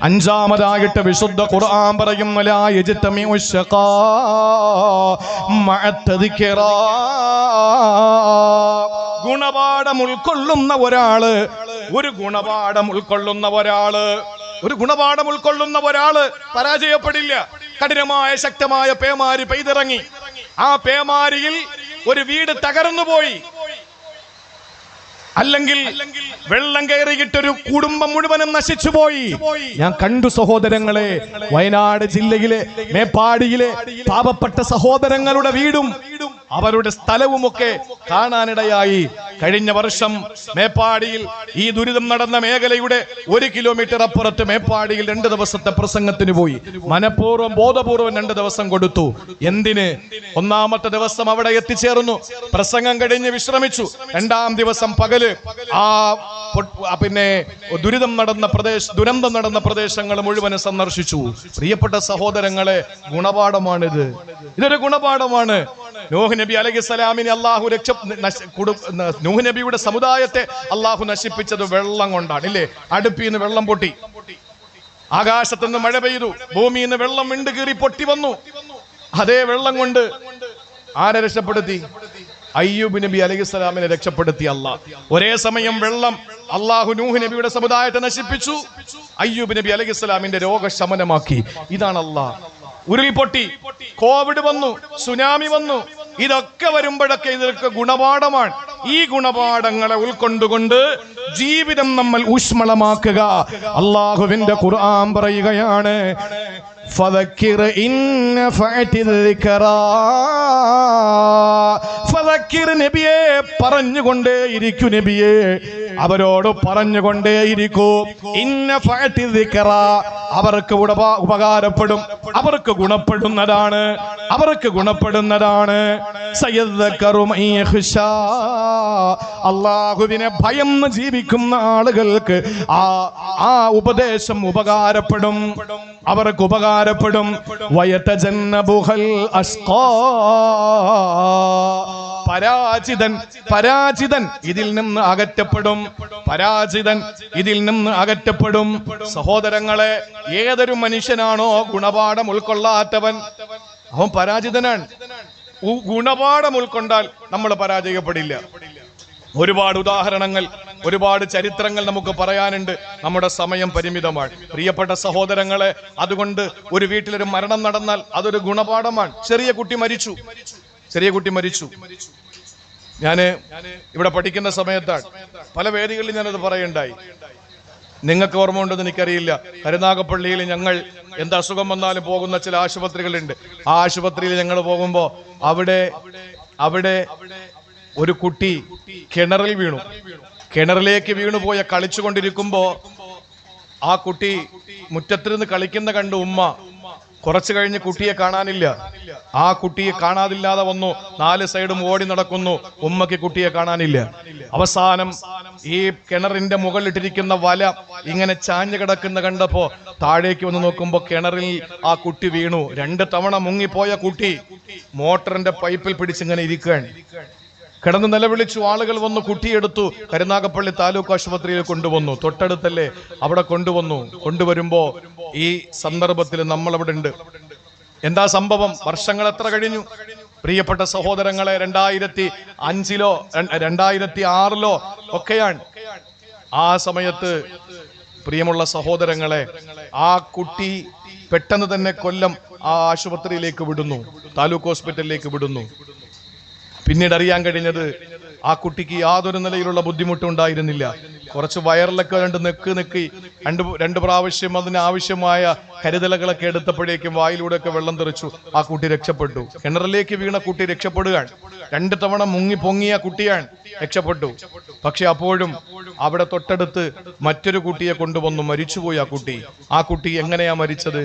അഞ്ചാമതായിട്ട് വിശുദ്ധ ഖുർആൻ പറയും വലാ യജ്തമിഉ ശഖാ മഅ തദ്കിറ. ഗുണപാഠം ഉൾക്കൊള്ളുന്ന ഒരാള് പരാജയപ്പെടില്ല. കഠിനമായ ശക്തമായ പേമാരി പെയ്തിറങ്ങി. ആ പേമാരിയിൽ ഒരു വീട് തകർന്നുപോയി, അല്ലെങ്കിൽ വെള്ളം കയറിയിട്ടൊരു കുടുംബം മുഴുവനും നശിച്ചുപോയി. ഞാൻ കണ്ടു സഹോദരങ്ങളെ, വയനാട് ജില്ലയിലെ മേപ്പാടിയിലെ പാവപ്പെട്ട സഹോദരങ്ങളുടെ വീടും അവരുടെ സ്ഥലവുമൊക്കെ കാണാനിടയായി. കഴിഞ്ഞ വർഷം മേപ്പാടിയിൽ ഈ ദുരിതം നടന്ന മേഖലയുടെ 1 കിലോമീറ്റർ അപ്പുറത്ത് മേപ്പാടിയിൽ 2 ദിവസത്തെ പ്രസംഗത്തിന് പോയി. മനഃപൂർവ്വം ബോധപൂർവം 2 ദിവസം കൊടുത്തു. എന്തിന്? ഒന്നാമത്തെ ദിവസം അവിടെ എത്തിച്ചേർന്നു, പ്രസംഗം കഴിഞ്ഞ് വിശ്രമിച്ചു. 2-ാം ദിവസം പകല് ദുരന്തം നടന്ന പ്രദേശങ്ങൾ മുഴുവനും സന്ദർശിച്ചു. പ്രിയപ്പെട്ട സഹോദരങ്ങളെ, ഗുണപാഠമാണിത്. ഇതൊരു ഗുണപാഠമാണ്. നൂഹ് നബി അലൈഹിസ്സലാമിനെ നൂഹ് നബിയുടെ സമുദായത്തെ അള്ളാഹു നശിപ്പിച്ചത് വെള്ളം കൊണ്ടാണ്, ഇല്ലേ? അടുപ്പിൽ നിന്ന് വെള്ളം പൊട്ടി, ആകാശത്തു നിന്ന് മഴ പെയ്തു, ഭൂമിയിൽ നിന്ന് വെള്ളം വിണ്ട് കീറി പൊട്ടി വന്നു. അതേ വെള്ളം കൊണ്ട് ആരെ രക്ഷപ്പെടുത്തി? അയ്യൂബ് നബി അലൈഹിസ്സലാമിനെ രക്ഷപ്പെടുത്തി അള്ളാഹ്. ഒരേ സമയം വെള്ളം അള്ളാഹു നൂഹ് നബിയുടെ സമുദായത്തെ നശിപ്പിച്ചു, അയ്യൂബ് നബി അലൈഹിസ്സലാമിന്റെ രോഗശമനമാക്കി. ഇതാണ് അള്ളാഹ്. ഉരുൾപൊട്ടി, കോവിഡ് വന്നു, സുനാമി വന്നു. ഇതൊക്കെ വരുമ്പോഴൊക്കെ ഇതൊക്കെ ഗുണപാഠമാണ്. ഈ ഗുണപാഠങ്ങളെ ഉൾക്കൊണ്ടുകൊണ്ട് ജീവിതം നമ്മൾ ഊഷ്മളമാക്കുക. അള്ളാഹുവിന്റെ ഖുർആൻ പറയുകയാണ്, ഫദക്കിർ ഇൻ നഫഅതിൽ ദിക്റാ. ഫദക്കിർ നബിയെ, പറഞ്ഞുകൊണ്ടേയിരിക്കൂ നബിയെ, അവരോട് പറഞ്ഞുകൊണ്ടേയിരിക്കൂ. ഇൻ നഫഅതിൽ ദിക്റാ, അവർക്ക് ഉപകാരപ്പെടും, അവർക്ക് ഗുണപ്പെടുന്നതാണ്. സയദ്ദക്കറു മൻ യഖ്ശാ, അല്ലാഹുവിനെ ഭയന്ന് ജീവിക്കുന്ന ആളുകൾക്ക് ആ ഉപദേശം ഉപകാരപ്പെടും, അവർക്ക് ഉപകാരപ്പെടും. വയതജന്നബുൽ അസ്ഖാ, പരാജിതൻ ഇതിൽ നിന്ന് അകറ്റപ്പെടും. സഹോദരങ്ങളെ, ഏതൊരു മനുഷ്യനാണോ ഗുണപാഠം ഉൾക്കൊള്ളാത്തവൻ, അവൻ പരാജിതനാണ്. ഗുണപാഠം ഉൾക്കൊണ്ടാൽ നമ്മൾ പരാജയപ്പെടില്ല. ഒരുപാട് ഉദാഹരണങ്ങൾ, ഒരുപാട് ചരിത്രങ്ങൾ നമുക്ക് പറയാനുണ്ട്. നമ്മുടെ സമയം പരിമിതമാണ്. പ്രിയപ്പെട്ട സഹോദരങ്ങളെ, അതുകൊണ്ട് ഒരു വീട്ടിലൊരു മരണം നടന്നാൽ അതൊരു ഗുണപാഠമാണ്. ചെറിയ കുട്ടി മരിച്ചു. ഞാന് ഇവിടെ പഠിക്കുന്ന സമയത്താണ് പല വേദികളിൽ ഞാനത് പറയണ്ടായി. നിങ്ങൾക്ക് ഓർമ്മ ഉണ്ടെന്ന് എനിക്കറിയില്ല. കരുനാഗപ്പള്ളിയിൽ ഞങ്ങൾ എന്ത് അസുഖം വന്നാലും പോകുന്ന ചില ആശുപത്രികളുണ്ട്. ആ ആശുപത്രിയിൽ ഞങ്ങൾ പോകുമ്പോ അവിടെ ഒരു കുട്ടി കിണറിലേക്ക് വീണുപോയ കളിച്ചുകൊണ്ടിരിക്കുമ്പോ ആ കുട്ടി മുറ്റത്തിരുന്ന് കളിക്കുന്ന കണ്ട് ഉമ്മ. കുറച്ചു കഴിഞ്ഞ് കുട്ടിയെ കാണാനില്ല. ആ കുട്ടിയെ കാണാതില്ലാതെ വന്നു. 4 സൈഡും ഓടി നടക്കുന്നു. ഉമ്മയ്ക്ക് കുട്ടിയെ കാണാനില്ല. അവസാനം ഈ കിണറിന്റെ മുകളിലിട്ടിരിക്കുന്ന വല ഇങ്ങനെ ചാഞ്ഞു കിടക്കുന്ന കണ്ടപ്പോ താഴേക്ക് വന്ന് നോക്കുമ്പോ കിണറിൽ ആ കുട്ടി വീണു. 2 തവണ മുങ്ങിപ്പോയ കുട്ടി മോട്ടറിന്റെ പൈപ്പിൽ പിടിച്ചിങ്ങനെ ഇരിക്കുകയാണ്. കിടന്ന് നിലവിളിച്ചു. ആളുകൾ വന്നു, കുട്ടിയെടുത്തു കരുനാഗപ്പള്ളി താലൂക്ക് ആശുപത്രിയിൽ കൊണ്ടുവന്നു. തൊട്ടടുത്തല്ലേ, അവിടെ കൊണ്ടുവരുമ്പോ ഈ സന്ദർഭത്തിൽ നമ്മൾ അവിടെ ഉണ്ട്. എന്താ സംഭവം? വർഷങ്ങൾ എത്ര കഴിഞ്ഞു പ്രിയപ്പെട്ട സഹോദരങ്ങളെ? 2005-ലോ 2006-ലോ ഒക്കെയാണ്. ആ സമയത്ത് പ്രിയമുള്ള സഹോദരങ്ങളെ, ആ കുട്ടി പെട്ടെന്ന് തന്നെ കൊല്ലം ആ ആശുപത്രിയിലേക്ക് വിടുന്നു, താലൂക്ക് ഹോസ്പിറ്റലിലേക്ക് വിടുന്നു. പിന്നീട് അറിയാൻ കഴിഞ്ഞത് ആ കുട്ടിക്ക് യാതൊരു നിലയിലുള്ള ബുദ്ധിമുട്ടുണ്ടായിരുന്നില്ല. കുറച്ച് വയറിലൊക്കെ നെക്കി 2 പ്രാവശ്യം അതിനാവശ്യമായ കരുതലുകളൊക്കെ എടുത്തപ്പോഴേക്കും വായിലൂടെയൊക്കെ വെള്ളം തെറിച്ചു. ആ കുട്ടി രക്ഷപ്പെട്ടു. കിണറിലേക്ക് വീണ കുട്ടി രക്ഷപ്പെടുകയാണ്. 2 തവണ പൊങ്ങിയ കുട്ടിയാണ്, രക്ഷപ്പെട്ടു. പക്ഷെ അപ്പോഴും അവിടെ തൊട്ടടുത്ത് മറ്റൊരു കുട്ടിയെ കൊണ്ടുവന്നു. മരിച്ചുപോയി ആ കുട്ടി എങ്ങനെയാ മരിച്ചത്?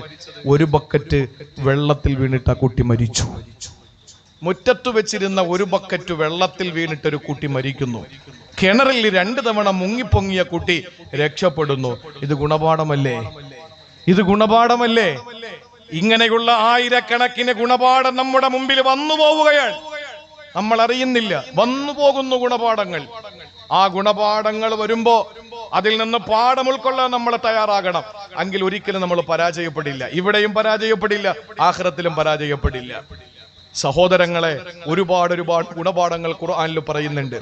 1 ബക്കറ്റ് വെള്ളത്തിൽ വീണിട്ട് ആ കുട്ടി മരിച്ചു. മുറ്റത്തു വെച്ചിരുന്ന 1 ബക്കറ്റ് വെള്ളത്തിൽ വീണിട്ടൊരു കുട്ടി മരിക്കുന്നു. കിണറിൽ 2 തവണ മുങ്ങിപ്പൊങ്ങിയ കുട്ടി രക്ഷപ്പെടുന്നു. ഇത് ഗുണപാഠമല്ലേ? ഇങ്ങനെയുള്ള ആയിരക്കണക്കിന് ഗുണപാഠം നമ്മുടെ മുമ്പിൽ വന്നു പോവുകയാണ്. നമ്മൾ അറിയുന്നില്ല, വന്നു പോകുന്നു ഗുണപാഠങ്ങൾ. ആ ഗുണപാഠങ്ങൾ വരുമ്പോ അതിൽ നിന്ന് പാഠം ഉൾക്കൊള്ളാൻ നമ്മൾ തയ്യാറാകണം. എങ്കിൽ ഒരിക്കലും നമ്മൾ പരാജയപ്പെടില്ല. ഇവിടെയും പരാജയപ്പെടില്ല, ആഖിറത്തിലും പരാജയപ്പെടില്ല. സഹോദരങ്ങളെ, ഒരുപാട് ഗുണപാഠങ്ങൾ ഖുർആനിൽ പറയുന്നുണ്ട്.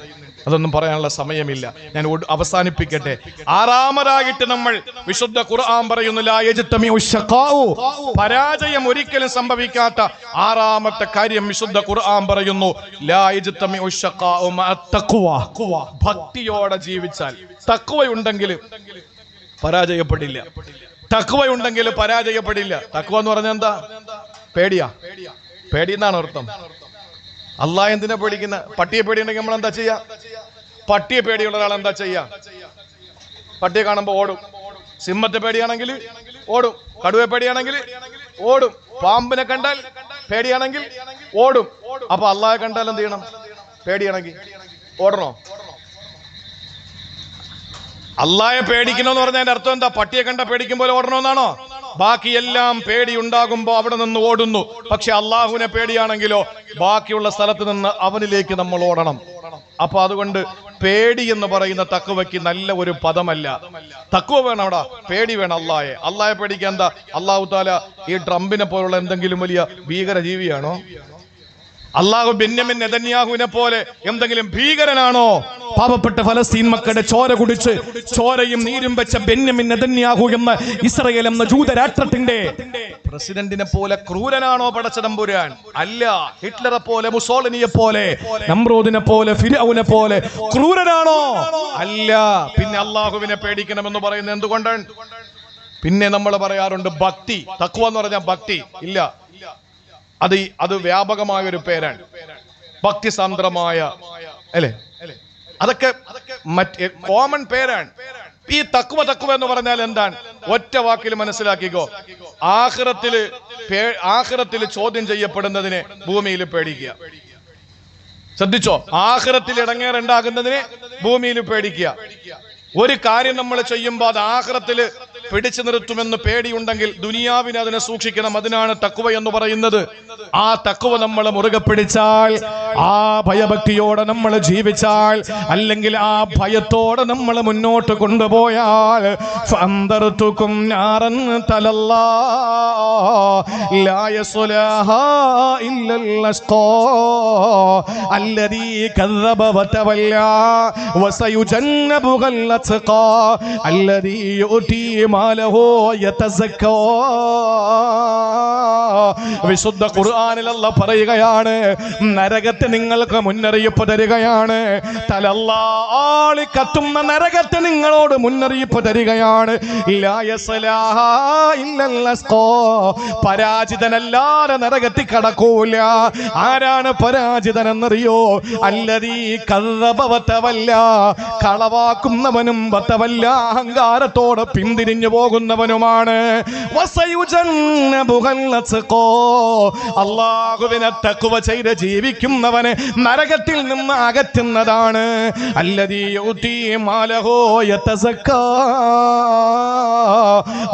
അതൊന്നും പറയാനുള്ള സമയമില്ല, ഞാൻ അവസാനിപ്പിക്കട്ടെ. ആറാമതായിട്ട് നമ്മൾ വിശുദ്ധ ഖുർആൻ പറയുന്നു, ലാ യജ്തമിഉ ശഖാഉ, പരാജയം ഒരിക്കലും സംഭവിക്കാത്ത ആറാമത്തെ കാര്യം വിശുദ്ധ ഖുർആൻ പറയുന്നു, ലാ യജ്തമിഉ ശഖാഉ മഅത് തഖ്വ. ഭക്തിയോടെ ജീവിച്ചാൽ, തഖ്വയുണ്ടെങ്കിൽ പരാജയപ്പെടില്ല. തഖ്വയുണ്ടെങ്കിൽ പരാജയപ്പെടില്ല. തഖ്വ എന്ന് പറഞ്ഞാൽ എന്താ? പേടിയാ. പേടി എന്നാണ് അർത്ഥം. അള്ളാഹ് എന്തിനാ പേടിക്കുന്ന? പട്ടിയെ പേടിയുണ്ടെങ്കിൽ നമ്മൾ എന്താ ചെയ്യാ? പട്ടിയെ പേടിയുള്ള ഒരാൾ എന്താ ചെയ്യാ? പട്ടിയെ കാണുമ്പോൾ ഓടും. സിംഹത്തെ പേടിയാണെങ്കിൽ ഓടും. കടുവയെ പേടിയാണെങ്കിൽ ഓടും. പാമ്പിനെ കണ്ടാൽ പേടിയാണെങ്കിൽ ഓടും. അപ്പൊ അള്ളാഹെ കണ്ടാൽ എന്ത് ചെയ്യണം? പേടിയാണെങ്കിൽ ഓടണോ? അള്ളാഹെ പേടിക്കണമെന്ന് പറഞ്ഞതിന്റെ അർത്ഥം എന്താ? പട്ടിയെ കണ്ട പേടിക്കും പോലെ ഓടണമെന്നാണോ? ബാക്കിയെല്ലാം പേടി ഉണ്ടാകുമ്പോ അവിടെ നിന്ന് ഓടുന്നു. പക്ഷെ അള്ളാഹുവിനെ പേടിയാണെങ്കിലോ ബാക്കിയുള്ള സ്ഥലത്ത് നിന്ന് അവനിലേക്ക് നമ്മൾ ഓടണം. അപ്പൊ അതുകൊണ്ട് പേടി എന്ന് പറയുന്ന തഖ്വയ്ക്ക് നല്ല ഒരു പദമല്ല. തഖ്വ വേണം, അവിടെ പേടി വേണം. അള്ളാഹെ പേടിക്കാൻ എന്താ? അള്ളാഹു താല ഈ ട്രംപിനെ പോലുള്ള എന്തെങ്കിലും വലിയ ഭീകര ജീവിയാണോ? അള്ളാഹു ബെന്യാമിൻ നെതന്യാഹുവിനെ പോലെ എന്തെങ്കിലും ഭീകരനാണോ? പാവപ്പെട്ട ഫലസ്തീൻ മക്കളുടെ ചോര കുടിച്ച് ചോരയും നീരും വെച്ച ബെന്യാമിൻ നെതന്യാഹു എന്ന ഇസ്രായേൽ എന്ന ജൂതരാഷ്ട്രത്തിന്റെ പ്രസിഡന്റിനെ പോലെ ക്രൂരനാണോ പടച്ചതമ്പുരാൻ? അല്ല. ഹിറ്റ്ലറെ പോലെ, മുസോളിനിയെ പോലെ, നമ്രൂദിനെ പോലെ, ഫിർഔനെ പോലെ ക്രൂരനാണോ? അല്ല. പിന്നെ അള്ളാഹുവിനെ പേടിക്കണമെന്ന് പറയുന്നത് എന്തുകൊണ്ടാണ്? പിന്നെ നമ്മൾ പറയാറുണ്ട് ഭക്തി. തഖ്വ എന്ന് പറഞ്ഞാൽ ഭക്തി ഇല്ല. അത് വ്യാപകമായ ഒരു പേരാണ്, ഭക്തിസാന്ദ്രമായ, അല്ലെ? അതൊക്കെ മറ്റേ കോമൺ പേരാണ്. ഈ തഖ്വ എന്ന് പറഞ്ഞാൽ എന്താണ്? ഒറ്റ വാക്കിൽ മനസ്സിലാക്കിക്കോ. ആഖിറത്തില് ചോദ്യം ചെയ്യപ്പെടുന്നതിനെ ഭൂമിയിൽ പേടിക്കുക. ശ്രദ്ധിച്ചോ, ആഖിറത്തിൽ ഇടങ്ങേറുണ്ടാകുന്നതിനെ ഭൂമിയിൽ പേടിക്കുക. ഒരു കാര്യം നമ്മൾ ചെയ്യുമ്പോൾ അത് ആഖിറത്തില് പിടിച്ചു നിർത്തുമെന്ന് പേടിയുണ്ടെങ്കിൽ ദുനിയാവിനെ അതിനെ സൂക്ഷിക്കണം. അതിനാണ് തഖ്വ എന്ന് പറയുന്നത്. ആ തഖ്വ നമ്മൾ മുറുകെ പിടിച്ചാൽ, ആ ഭയഭക്തിയോടെ നമ്മൾ ജീവിച്ചാൽ, അല്ലെങ്കിൽ ആ ഭയത്തോടെ നമ്മൾ മുന്നോട്ട് കൊണ്ടുപോയാൽ, ഫഅൻദർതുകും നാറൻ തലല്ലാ ലാ യസ്ലാഹാ ഇല്ലൽ അസ്ഖാ അല്ലദീ കദ്ദബ വതവല്ലാ വസയുജന്നബുൽ അത്ഖാ അല്ലദീ യുതി മാലഹു യതസക്കാ. വിശുദ്ധ ഖുർആനിൽ അല്ലാഹ് പറയുകയാണ്, നരകത്തെ നിങ്ങൾക്ക് മുന്നറിയിപ്പ് തരികയാണ്. തലല്ലാളി കത്തുന്ന നരകത്തെ നിങ്ങളോട് മുന്നറിയിപ്പ് തരികയാണ്. ലാ യസ്ലാഹാ ഇല്ലൽ അസ്ഖാ, പരാജിതനല്ലാതെ നരകത്തിൽ കടക്കൂല. ആരാണ് പരാജിതൻ എന്നറിയോ? അല്ലദീ കദ്ദബ വതവല്ലാ, കളവാക്കുന്നവനും വതവല്ല, അഹങ്കാരത്തോടെ പിന്തിരിഞ്ഞു പോകുന്നവനുമാണ്. അല്ലാഹുവിനെ തഖ്വ ചെയ്ത് ജീവിക്കുന്നവനെ നരകത്തിൽ നിന്ന് അകറ്റുന്നതാണ്. അല്ലദീ യുതി മാലഹു യതസക്കാ.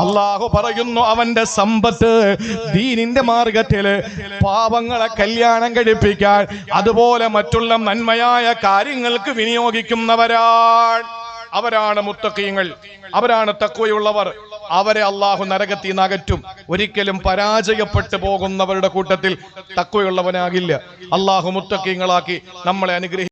അല്ലാഹു പറയുന്നു, അവന്റെ സമ്പത്ത് ദീനിന്റെ മാർഗത്തില് പാവങ്ങളെ കല്യാണം കഴിപ്പിക്കാൻ, അതുപോലെ മറ്റുള്ള നന്മയായ കാര്യങ്ങൾക്ക് വിനിയോഗിക്കുന്നവരാണ്. അവരാണ് മുത്തഖീങ്ങൾ, അവരാണ് തഖ്വയുള്ളവർ. അവരെ അള്ളാഹു നരകത്തിൽ നിന്ന് അകറ്റും. ഒരിക്കലും പരാജയപ്പെട്ടു പോകുന്നവരുടെ കൂട്ടത്തിൽ തഖ്വയുള്ളവനാകില്ല. അള്ളാഹു മുത്തഖീങ്ങളാക്കി നമ്മളെ അനുഗ്രഹിക്കും.